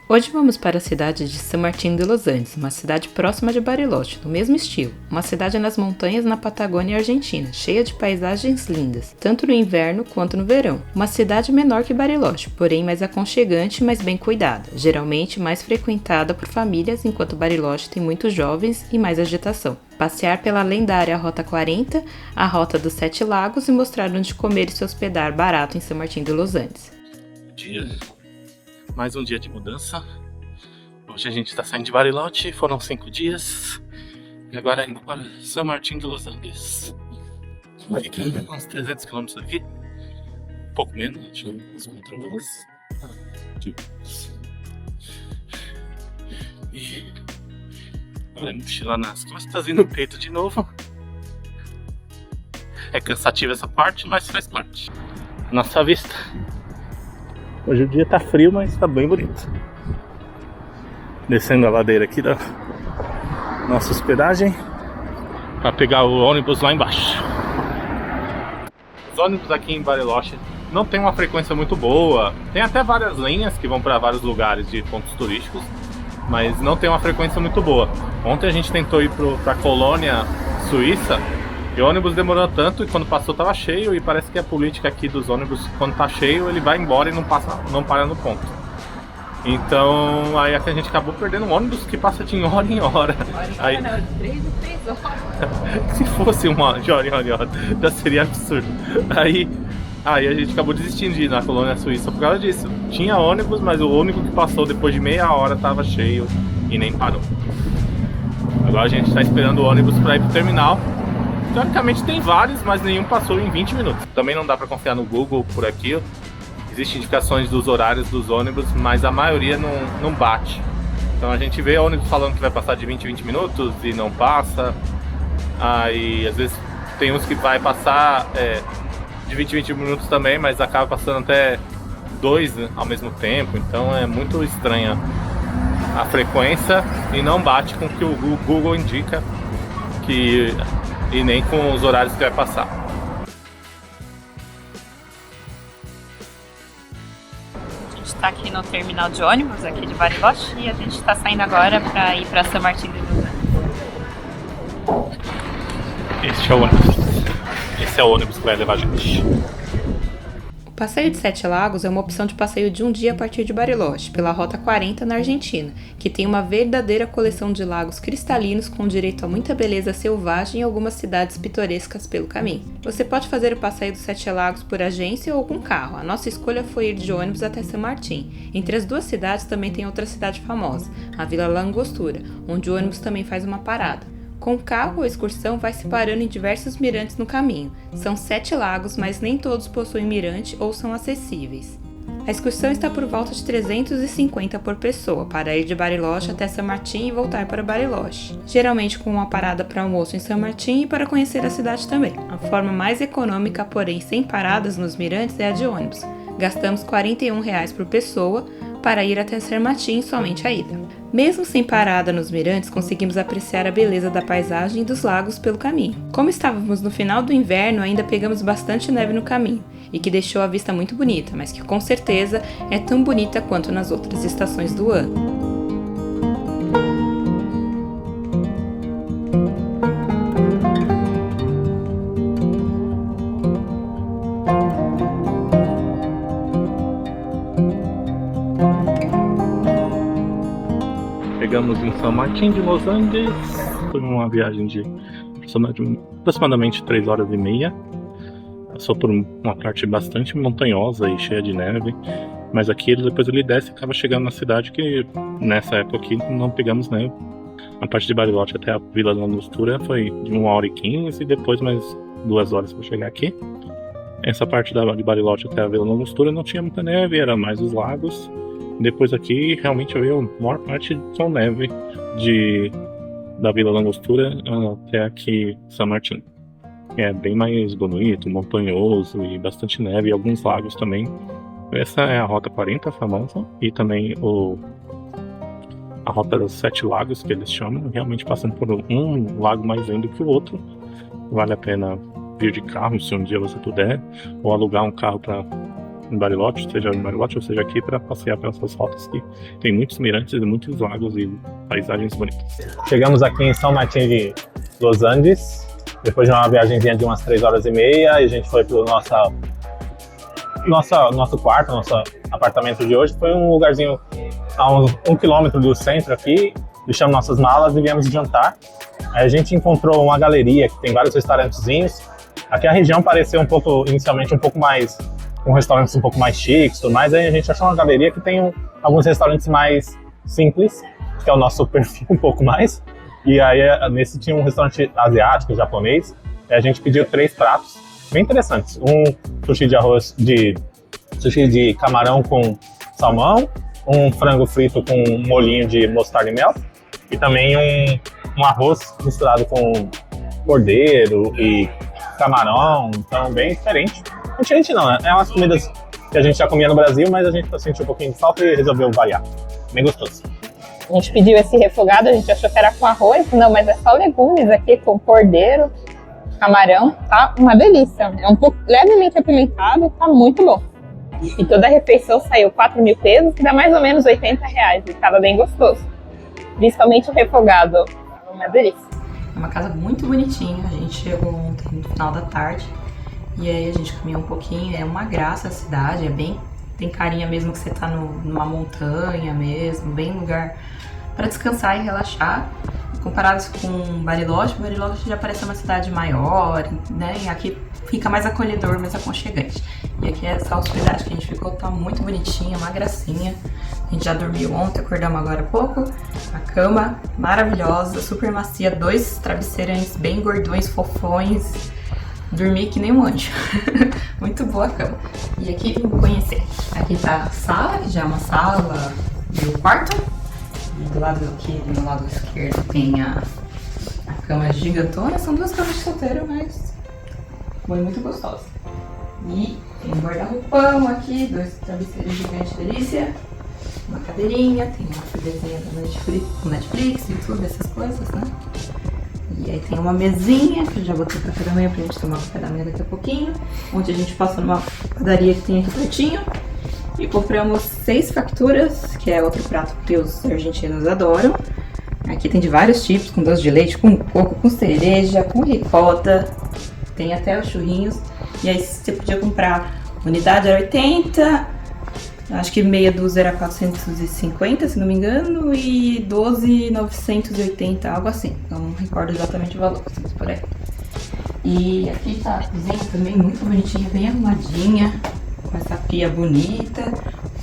Hoje vamos para a cidade de San Martín de los Andes, uma cidade próxima de Bariloche, no mesmo estilo. Uma cidade nas montanhas na Patagônia Argentina, cheia de paisagens lindas, tanto no inverno quanto no verão. Uma cidade menor que Bariloche, porém mais aconchegante e mais bem cuidada, geralmente mais frequentada por famílias, enquanto Bariloche tem muitos jovens e mais agitação. Passear pela lendária Rota 40, a Rota dos Sete Lagos e mostrar onde comer e se hospedar barato em San Martín de los Andes. Mais um dia de mudança. Hoje a gente está saindo de Bariloche, foram 5 dias. E agora indo para San Martín de los Andes. Fica uns 300 km daqui. Um pouco menos, acho que uns 4 horas. E agora mochila nas costas e no peito de novo. É cansativa essa parte, mas faz parte. Nossa vista. Hoje o dia tá frio, mas tá bem bonito. Descendo a ladeira aqui da nossa hospedagem para pegar o ônibus lá embaixo. Os ônibus aqui em Bariloche não tem uma frequência muito boa. Tem até várias linhas que vão para vários lugares de pontos turísticos, mas não tem uma frequência muito boa. Ontem a gente tentou ir para a Colônia Suíça e o ônibus demorou tanto e quando passou tava cheio, e parece que a política aqui dos ônibus, quando tá cheio, ele vai embora e não para no ponto. Então aí a gente acabou perdendo um ônibus que passa de hora em hora. Aí, não, de 3 em 3 horas. Se fosse uma de hora em hora, já seria absurdo. Aí a gente acabou desistindo de ir na Colônia Suíça por causa disso. Tinha ônibus, mas o único que passou depois de meia hora tava cheio e nem parou. Agora a gente tá esperando o ônibus para ir pro terminal. Teoricamente tem vários, mas nenhum passou em 20 minutos. Também não dá para confiar no Google por aqui. Existem indicações dos horários dos ônibus, mas a maioria não bate. Então a gente vê ônibus falando que vai passar de 20 em 20 minutos e não passa. Aí às vezes tem uns que vai passar de 20 em 20 minutos também, mas acaba passando até 2 ao mesmo tempo. Então é muito estranha a frequência e não bate com o que o Google indica e nem com os horários que vai passar. A gente está aqui no terminal de ônibus aqui de Bariloche e a gente está saindo agora para ir para San Martín de los Andes. Este é o ônibus. Esse é o ônibus que vai levar a gente. O passeio de Sete Lagos é uma opção de passeio de um dia a partir de Bariloche, pela Rota 40 na Argentina, que tem uma verdadeira coleção de lagos cristalinos com direito a muita beleza selvagem e algumas cidades pitorescas pelo caminho. Você pode fazer o passeio dos Sete Lagos por agência ou com carro. A nossa escolha foi ir de ônibus até San Martín. Entre as duas cidades também tem outra cidade famosa, a Vila La Angostura, onde o ônibus também faz uma parada. Com o carro, a excursão vai se parando em diversos mirantes no caminho. São 7 lagos, mas nem todos possuem mirante ou são acessíveis. A excursão está por volta de 350 por pessoa, para ir de Bariloche até San Martín e voltar para Bariloche. Geralmente com uma parada para almoço em San Martín e para conhecer a cidade também. A forma mais econômica, porém sem paradas nos mirantes, é a de ônibus. Gastamos R$ 41 por pessoa para ir até San Martín somente a ida. Mesmo sem parada nos mirantes, conseguimos apreciar a beleza da paisagem e dos lagos pelo caminho. Como estávamos no final do inverno, ainda pegamos bastante neve no caminho, e que deixou a vista muito bonita, mas que com certeza é tão bonita quanto nas outras estações do ano. Chegamos em San Martín de los Andes. Foi uma viagem de aproximadamente 3 horas e meia. Passou por uma parte bastante montanhosa e cheia de neve. Mas aqui depois ele desce e acaba chegando na cidade, que nessa época aqui não pegamos neve. A parte de Bariloche até a Vila La Angostura foi de 1 hora e 15 e depois mais 2 horas para chegar aqui. Essa parte de Bariloche até a Vila La Angostura não tinha muita neve, era mais os lagos. Depois aqui realmente veio a maior parte só neve da Vila La Angostura até aqui San Martín. É bem mais bonito, montanhoso e bastante neve, e alguns lagos também. Essa é a Rota 40 famosa, e também a Rota dos Sete Lagos, que eles chamam, realmente passando por um lago mais lindo que o outro. Vale a pena vir de carro se um dia você puder, ou alugar um carro para em Bariloche, seja em Bariloche ou seja aqui, para passear pelas suas rotas, que tem muitos mirantes e muitos lagos e paisagens bonitas. Chegamos aqui em São Martín de Los Andes, depois de uma viagemzinha de umas 3 horas e meia, e a gente foi pro nosso quarto, nosso apartamento de hoje. Foi um lugarzinho a 1 quilômetro do centro aqui, deixamos nossas malas e viemos jantar. Aí a gente encontrou uma galeria que tem vários restaurantezinhos. Aqui a região pareceu inicialmente um pouco mais, com restaurantes um pouco mais chiques, tudo mais. Aí a gente achou uma galeria que tem alguns restaurantes mais simples, que é o nosso perfil um pouco mais. E aí nesse tinha um restaurante asiático, japonês. E a gente pediu 3 pratos bem interessantes. Um sushi de camarão com salmão, um frango frito com um molhinho de mostarda e mel, e também um arroz misturado com cordeiro e camarão, então bem diferente. Não diferente não, né? É umas comidas que a gente já comia no Brasil, mas a gente sentiu um pouquinho de falta e resolveu variar. Bem gostoso. A gente pediu esse refogado, a gente achou que era com arroz, não, mas é só legumes aqui, com cordeiro, camarão, tá uma delícia. É um pouco levemente apimentado, tá muito bom. E toda a refeição saiu 4.000 pesos, que dá mais ou menos R$80, e tava bem gostoso. Principalmente o refogado, tava uma delícia. É uma casa muito bonitinha, a gente chegou ontem no final da tarde, e aí a gente comia um pouquinho, é uma graça a cidade, tem carinha mesmo que você tá numa montanha mesmo, bem lugar para descansar e relaxar. Comparados com Bariloche já parece uma cidade maior, né? E aqui fica mais acolhedor, mais aconchegante. E aqui essa hospedagem que a gente ficou tá muito bonitinha, uma gracinha. A gente já dormiu ontem, acordamos agora há pouco. A cama maravilhosa, super macia, 2 travesseirões bem gordões, fofões. Dormi que nem um anjo. Muito boa a cama. E aqui vim conhecer. Aqui tá a sala, que já é uma sala e o quarto. E do lado aqui, do lado esquerdo, tem a cama gigantona. São 2 camas de solteiro, mas foi muito gostosa. E tem um guarda-roupão aqui, 2 travesseiros gigantes, delícia. Uma cadeirinha, tem uma TVzinha da Netflix, YouTube, essas coisas, né? E aí tem uma mesinha, que eu já botei café da manhã pra gente tomar café da manhã daqui a pouquinho. Onde a gente passa numa padaria que tem aqui pertinho. E compramos 6 facturas, que é outro prato que os argentinos adoram. Aqui tem de vários tipos, com doce de leite, com coco, com cereja, com ricota. Tem até os churrinhos. E aí você podia comprar, unidade era 80, acho que meia dúzia era 450, se não me engano, e 12, 980, algo assim. Não recordo exatamente o valor, mas por aí. E aqui tá a cozinha também muito bonitinha, bem arrumadinha. Com essa pia bonita,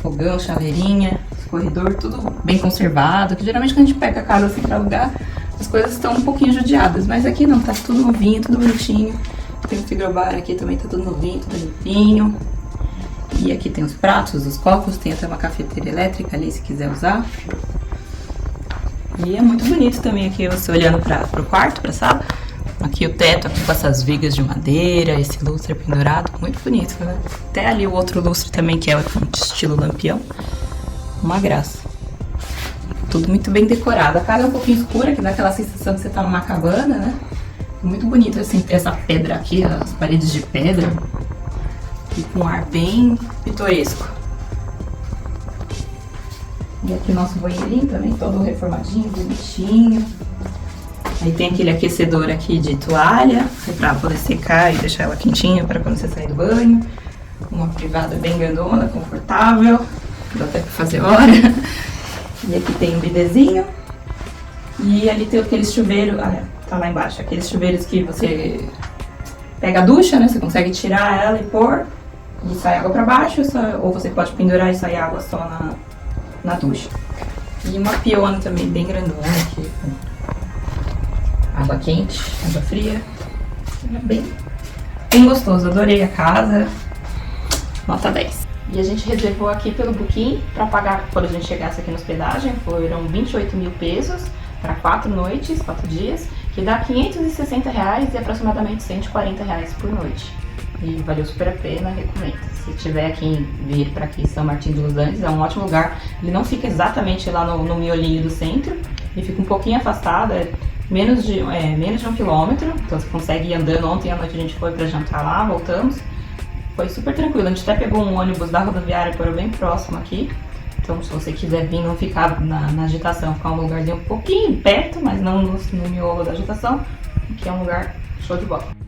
fogão, chaveirinha, corredor, tudo bem conservado. Que geralmente quando a gente pega a casa assim pra alugar, as coisas estão um pouquinho judiadas. Mas aqui não, tá tudo novinho, tudo bonitinho. Tem o frigobar aqui também, tá tudo novinho, tudo limpinho. E aqui tem os pratos, os copos, tem até uma cafeteira elétrica ali se quiser usar. E é muito bonito também aqui, você olhando pro quarto, pra sala. Aqui o teto, aqui com essas vigas de madeira, esse lustre pendurado, muito bonito, né? Até ali o outro lustre também, que é de estilo lampião. Uma graça. Tudo muito bem decorado. A casa é um pouquinho escura, que dá aquela sensação que você tá numa cabana, né? Muito bonito, assim, ter essa pedra aqui, as paredes de pedra. E com um ar bem pitoresco. E aqui nosso banheirinho também, todo reformadinho, bonitinho. Aí tem aquele aquecedor aqui de toalha, pra poder secar e deixar ela quentinha para quando você sair do banho. Uma privada bem grandona, confortável, dá até pra fazer hora. E aqui tem um bidezinho. E ali tem aqueles chuveiros, tá lá embaixo, aqueles chuveiros que você pega a ducha, né? Você consegue tirar ela e pôr, e sai água pra baixo, ou você pode pendurar e sair água só na ducha. E uma piona também bem grandona aqui, água quente, água fria, bem gostoso, adorei a casa, nota 10. E a gente reservou aqui pelo Booking para pagar quando a gente chegasse aqui na hospedagem, foram 28.000 pesos para 4 noites, 4 dias, que dá R$560 e aproximadamente R$140 por noite. E valeu super a pena, recomendo. Se tiver aqui, vir para aqui São Martín de Los Andes, é um ótimo lugar. Ele não fica exatamente lá no miolinho do centro, ele fica um pouquinho afastado, menos de 1 quilômetro, então você consegue ir andando. Ontem à noite a gente foi para jantar lá, voltamos. Foi super tranquilo, a gente até pegou um ônibus da rodoviária para bem próximo aqui. Então, se você quiser vir, não ficar na agitação, ficar um lugarzinho um pouquinho perto, mas não no miolo da agitação, que é um lugar show de bola.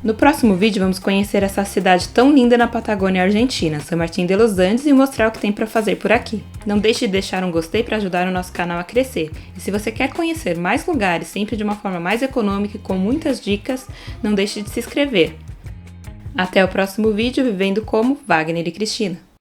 No próximo vídeo, vamos conhecer essa cidade tão linda na Patagônia Argentina, San Martín de los Andes, e mostrar o que tem para fazer por aqui. Não deixe de deixar um gostei para ajudar o nosso canal a crescer. E se você quer conhecer mais lugares, sempre de uma forma mais econômica e com muitas dicas, não deixe de se inscrever. Até o próximo vídeo, Vivendo como Wagner e Cristina.